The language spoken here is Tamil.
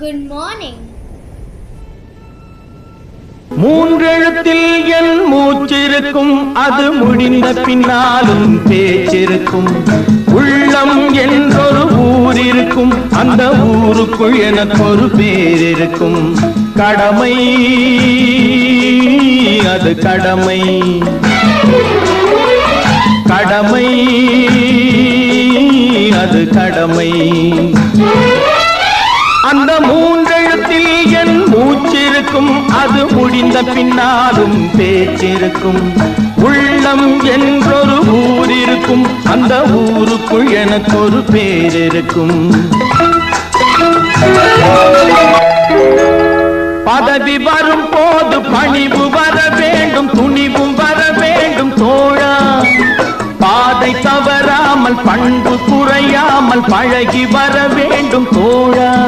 Good morning. மூன்றெழுத்தில் என் மூச்சிருக்கும், அது முடிந்த பின்னாலும் பேச்சிருக்கும். உள்ளம் என்றொரு ஊர் இருக்கும், அந்த ஊருக்குள் எனக்கு ஒரு பேர் இருக்கும். கடமை, அது கடமை. கடமை, அது கடமை. அந்த மூன்றெழுத்தில் என் மூச்சிருக்கும், அது முடிந்த பின்னாலும் பேச்சிருக்கும். உள்ளம் என்றொரு ஊர் இருக்கும், அந்த ஊருக்குள் எனக்கு ஒரு பேர் இருக்கும். பதவி வரும் போது பணிவு வர வேண்டும், துணிவும் வர வேண்டும் தோழா. பாதை தவறாமல் பண்பு குறையாமல் பழகி வர வேண்டும் தோழா.